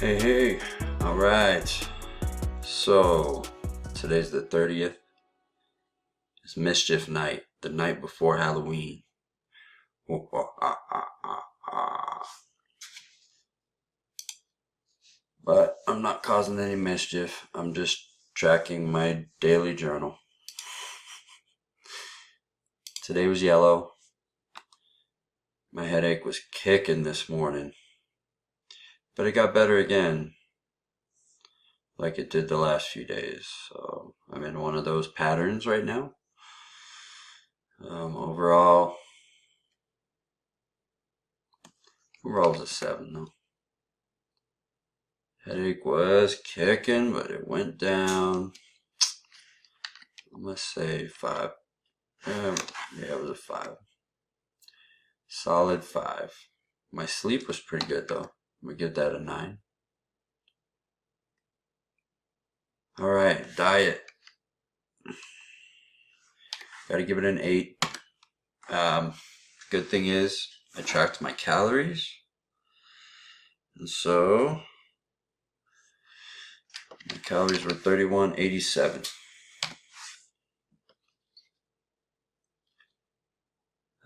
Hey, all right. So, today's the 30th. It's Mischief Night, the night before Halloween. Oh, oh, ah, ah, ah, ah. But I'm not causing any mischief. I'm just tracking my daily journal. Today was yellow. My headache was kicking this morning. But it got better again, like it did the last few days. So, I'm in one of those patterns right now. Overall, it's a 7 though. Headache was kicking, but it went down. I'm gonna say 5. Yeah, it was a 5. Solid 5. My sleep was pretty good though. I'm gonna give that a 9. Alright, diet. Gotta give it an 8. Good thing is, I tracked my calories. And so, my calories were 3187.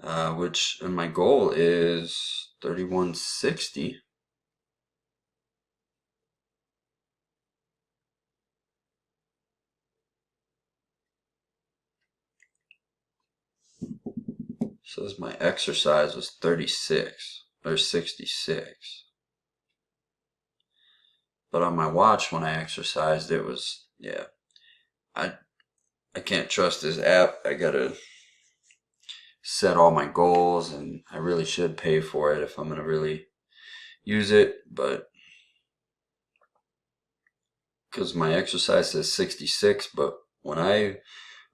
And my goal is 3160. Says my exercise was 36 or 66. But on my watch when I exercised, it was, yeah. I can't trust this app. I gotta set all my goals, and I really should pay for it if I'm gonna really use it. But because my exercise says 66, but when I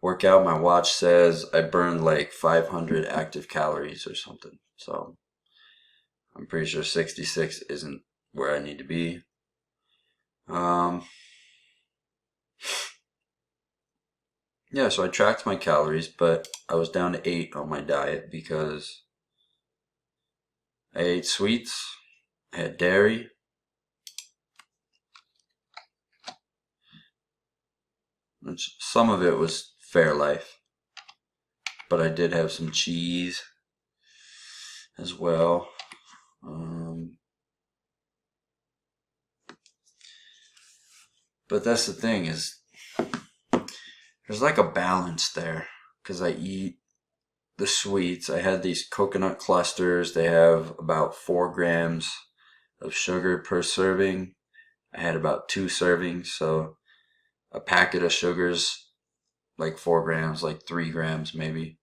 work out, my watch says I burned like 500 active calories or something. So I'm pretty sure 66 isn't where I need to be. Yeah, so I tracked my calories, but I was down to 8 on my diet because I ate sweets, I had dairy, which some of it was Fairlife, but I did have some cheese as well. But that's the thing is, there's like a balance there because I eat the sweets. I had these coconut clusters. They have about 4 grams of sugar per serving. I had about 2 servings, so a packet of sugars like 4 grams, like 3 grams maybe.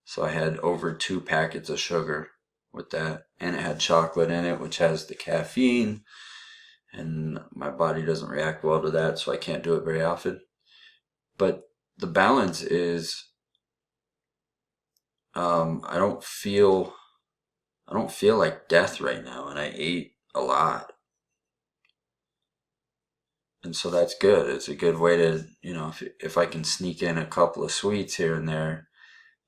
So I had over 2 packets of sugar with that, and it had chocolate in it, which has the caffeine, and my body doesn't react well to that, so I can't do it very often. But the balance is, I don't feel like death right now, and I ate a lot. And so that's good. It's a good way to, if I can sneak in a couple of sweets here and there,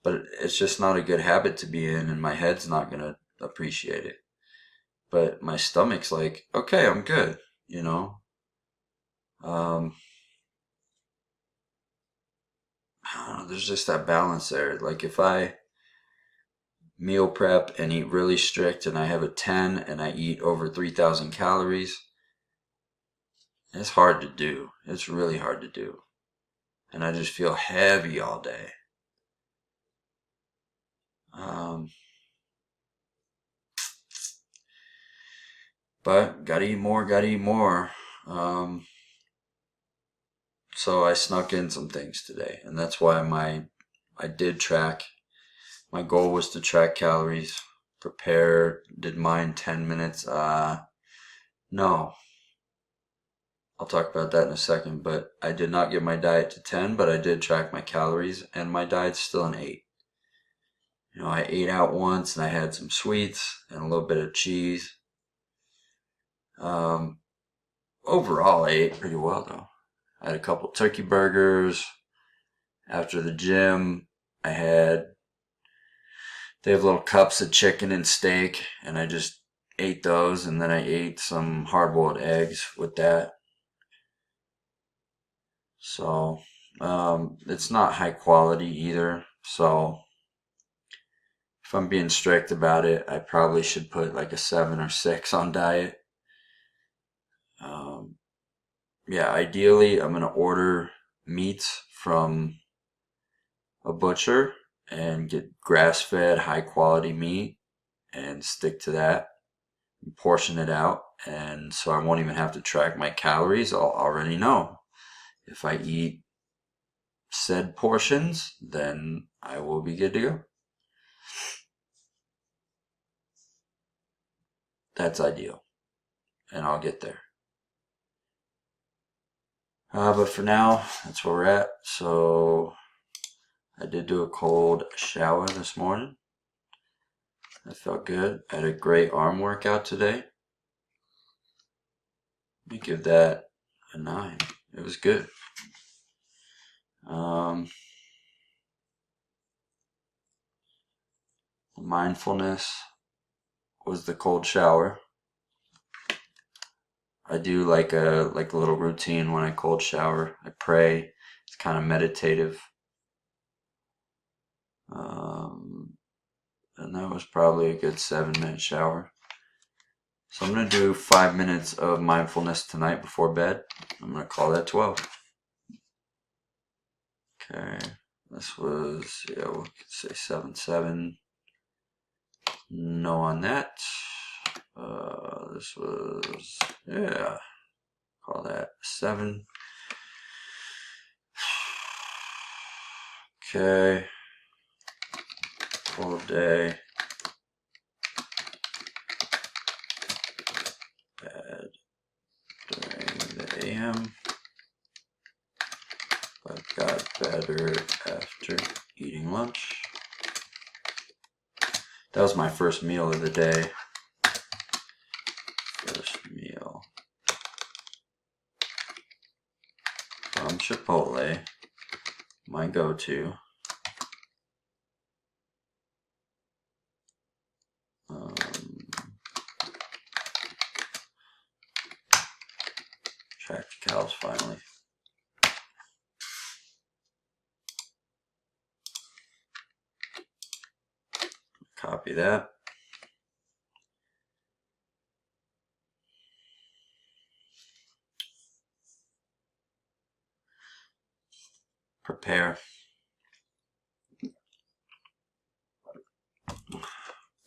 but it's just not a good habit to be in, and my head's not going to appreciate it. But my stomach's like, okay, I'm good, you know? I don't know, there's just that balance there. Like if I meal prep and eat really strict and I have a 10 and I eat over 3,000 calories, it's hard to do. It's really hard to do. And I just feel heavy all day. But gotta eat more, gotta eat more. So I snuck in some things today, and that's why I did track. My goal was to track calories. Did mine 10 minutes. No. I'll talk about that in a second, but I did not get my diet to 10, but I did track my calories, and my diet's still an 8. I ate out once, and I had some sweets and a little bit of cheese. Overall, I ate pretty well, though. I had a couple turkey burgers. After the gym, they have little cups of chicken and steak, and I just ate those, and then I ate some hard-boiled eggs with that. So it's not high quality either. So if I'm being strict about it, I probably should put like a 7 or 6 on diet. Yeah, ideally, I'm gonna order meats from a butcher and get grass-fed, high-quality meat and stick to that and portion it out. And so I won't even have to track my calories. I'll already know. If I eat said portions, then I will be good to go. That's ideal. And I'll get there. But for now, that's where we're at. So I did do a cold shower this morning. That felt good. I had a great arm workout today. Let me give that a 9. It was good. Mindfulness was the cold shower. I do like a little routine when I cold shower. I pray. It's kind of meditative. And that was probably a good 7-minute shower. So I'm going to do 5 minutes of mindfulness tonight before bed. I'm going to call that 12. Okay. This was, yeah, we could say 7-7. No on that. This was, yeah, call that 7. Okay. Full day. Bad during the AM. But got better after eating lunch. That was my first meal of the day. First meal from Chipotle. My go-to. Tracked cows finally. Copy that. Prepare.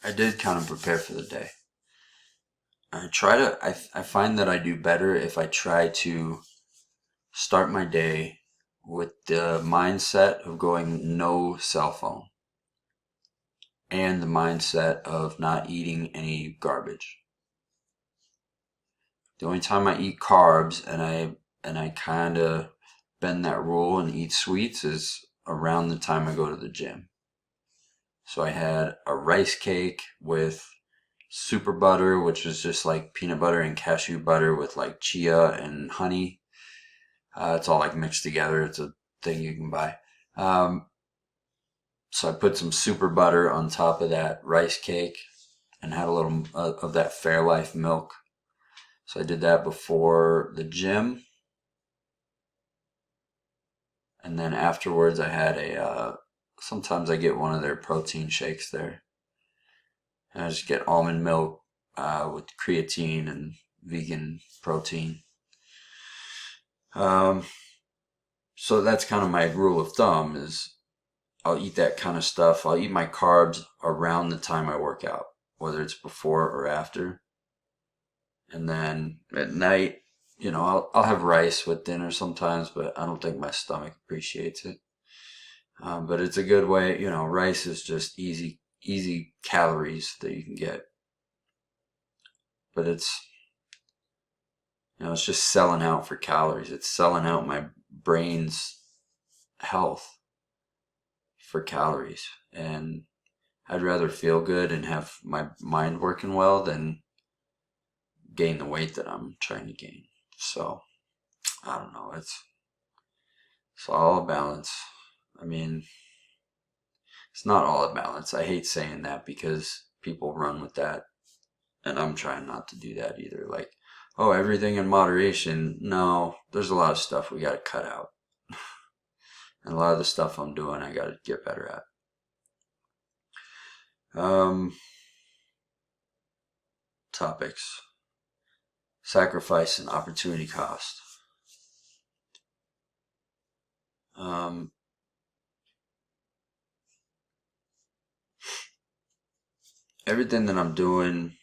I did kind of prepare for the day. I find that I do better if I try to start my day with the mindset of going no cell phone and the mindset of not eating any garbage. The only time I eat carbs and I kind of bend that rule and eat sweets is around the time I go to the gym. So I had a rice cake with super butter, which is just like peanut butter and cashew butter with like chia and honey. It's all like mixed together. It's a thing you can buy. So I put some super butter on top of that rice cake and had a little of that Fairlife milk. So I did that before the gym. And then afterwards I had sometimes I get one of their protein shakes there. And I just get almond milk with creatine and vegan protein. So that's kind of my rule of thumb is I'll eat that kind of stuff. I'll eat my carbs around the time I work out, whether it's before or after. And then at night, I'll have rice with dinner sometimes, but I don't think my stomach appreciates it. But it's a good way, rice is just easy calories that you can get. But it's just selling out for calories. It's selling out my brain's health for calories. And I'd rather feel good and have my mind working well than gain the weight that I'm trying to gain. So, I don't know. It's all a balance. I mean, it's not all a balance. I hate saying that because people run with that And I'm trying not to do that either. Like, oh, everything in moderation. No, there's a lot of stuff we got to cut out. And a lot of the stuff I'm doing, I got to get better at. Topics. Sacrifice and opportunity cost. Everything that I'm doing,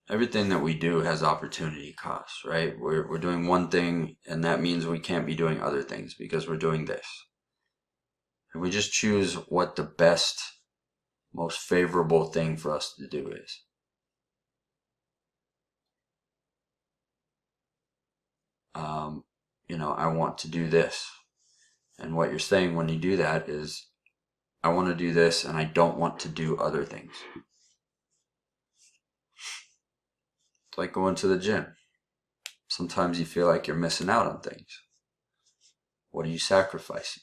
everything that we do has opportunity costs, right? We're doing one thing, and that means we can't be doing other things because we're doing this. And we just choose what the best, most favorable thing for us to do is. I want to do this. And what you're saying when you do that is, I want to do this and I don't want to do other things. It's like going to the gym. Sometimes you feel like you're missing out on things. What are you sacrificing?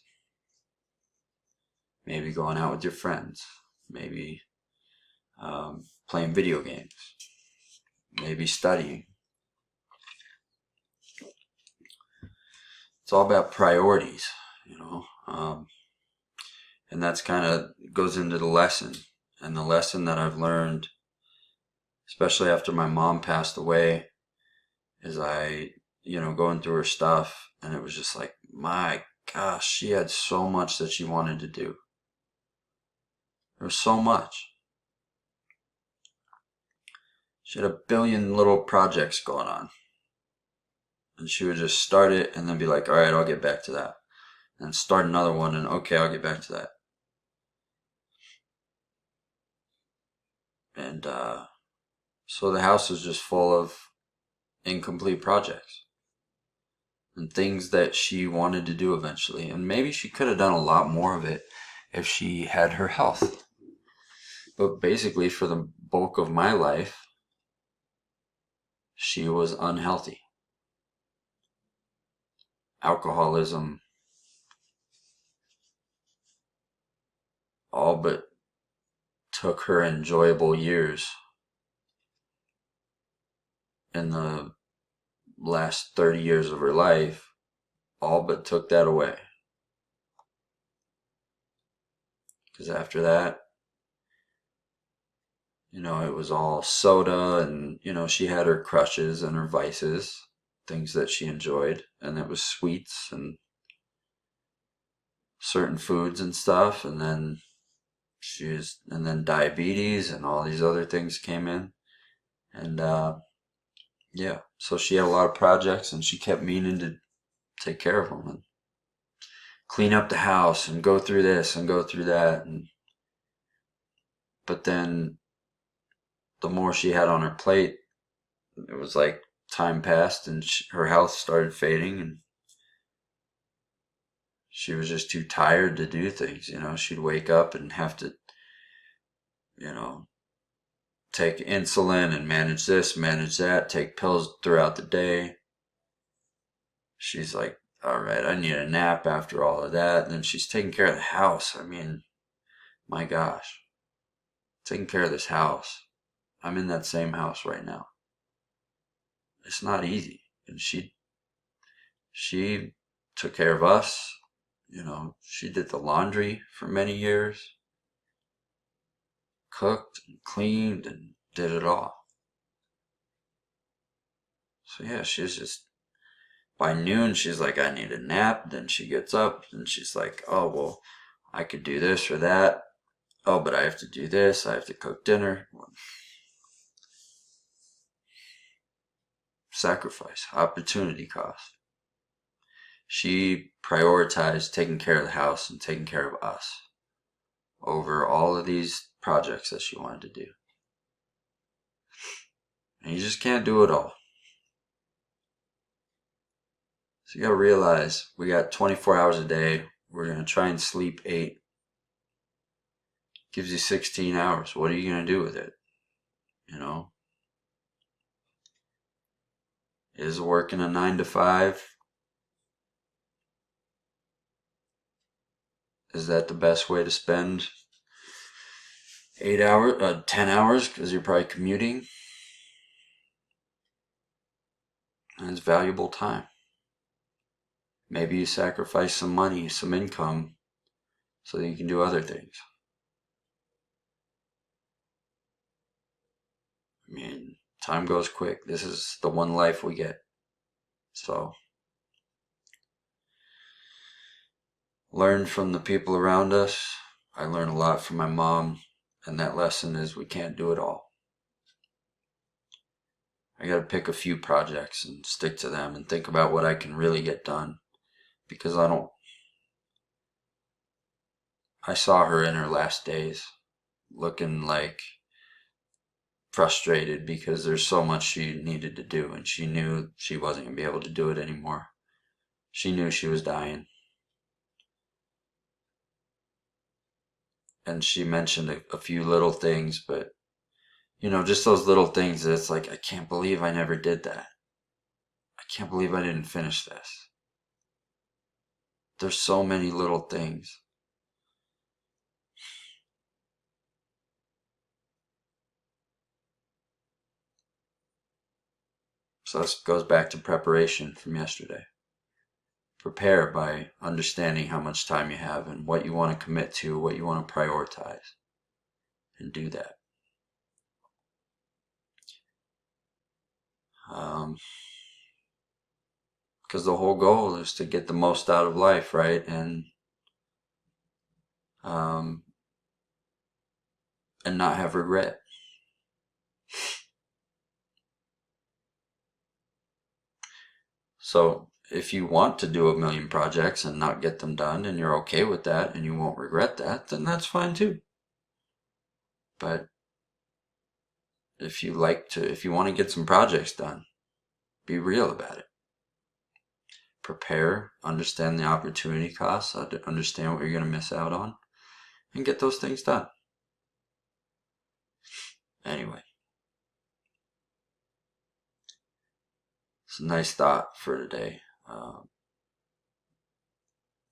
Maybe going out with your friends. Maybe playing video games. Maybe studying. It's all about priorities, and that's kind of goes into the lesson. And the lesson that I've learned, especially after my mom passed away, is going through her stuff, and it was just like, my gosh, she had so much that she wanted to do. There was so much. She had a billion little projects going on. And she would just start it and then be like, all right, I'll get back to that. And start another one and okay, I'll get back to that. And so the house was just full of incomplete projects and things that she wanted to do eventually. And maybe she could have done a lot more of it if she had her health. But basically, for the bulk of my life, she was unhealthy. Alcoholism, all but took her enjoyable years in the last 30 years of her life, all but took that away. Because after that, it was all soda, and, she had her crushes and her vices, things that she enjoyed, and it was sweets and certain foods and stuff, and then diabetes and all these other things came in, and so she had a lot of projects, and she kept meaning to take care of them and clean up the house and go through this and go through that, but then the more she had on her plate, it was like time passed and her health started fading, and she was just too tired to do things. She'd wake up and have to, take insulin and manage this, manage that, take pills throughout the day. She's like, all right, I need a nap after all of that. And then she's taking care of the house. I mean, my gosh, taking care of this house. I'm in that same house right now. It's not easy. And she took care of us. She did the laundry for many years. Cooked and cleaned and did it all. So yeah, she's just, by noon, she's like, I need a nap. Then she gets up and she's like, oh, well, I could do this or that. Oh, but I have to do this. I have to cook dinner. Sacrifice, opportunity cost. She prioritized taking care of the house and taking care of us over all of these projects that she wanted to do. And you just can't do it all. So you gotta realize we got 24 hours a day. We're gonna try and sleep 8. Gives you 16 hours. What are you gonna do with it? Is working a 9 to 5? Is that the best way to spend 8 hours, 10 hours? Because you're probably commuting. And it's valuable time. Maybe you sacrifice some money, some income, so that you can do other things. I mean, time goes quick. This is the one life we get. So, learn from the people around us. I learned a lot from my mom, and that lesson is we can't do it all. I gotta pick a few projects and stick to them and think about what I can really get done. Because I saw her in her last days looking like frustrated because there's so much she needed to do, and she knew she wasn't going to be able to do it anymore. She knew she was dying. And she mentioned a few little things, but just those little things that it's like, I can't believe I never did that. I can't believe I didn't finish this. There's so many little things. So this goes back to preparation from yesterday. Prepare by understanding how much time you have and what you want to commit to, what you want to prioritize, and do that. Because the whole goal is to get the most out of life, right? And not have regret. So if you want to do 1,000,000 projects and not get them done, and you're okay with that and you won't regret that, then that's fine too. But if you want to get some projects done, be real about it. Prepare, understand the opportunity costs, understand what you're going to miss out on, and get those things done. Anyway, it's a nice thought for today.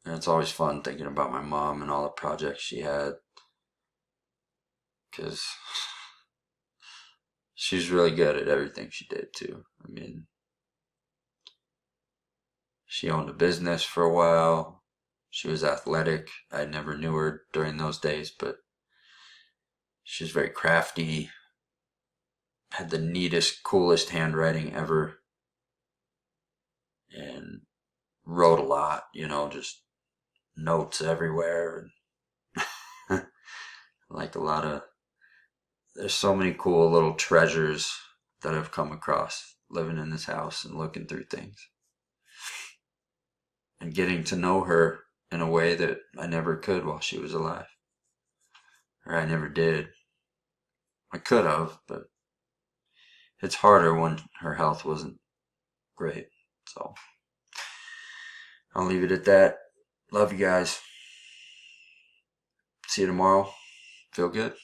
And it's always fun thinking about my mom and all the projects she had, because she's really good at everything she did too. I mean, she owned a business for a while. She was athletic. I never knew her during those days, but she was very crafty, had the neatest, coolest handwriting ever, and wrote a lot, just notes everywhere. Like there's so many cool little treasures that I've come across living in this house and looking through things. And getting to know her in a way that I never could while she was alive. Or I never did. I could have, but it's harder when her health wasn't great. So I'll leave it at that. Love you guys. See you tomorrow. Feel good.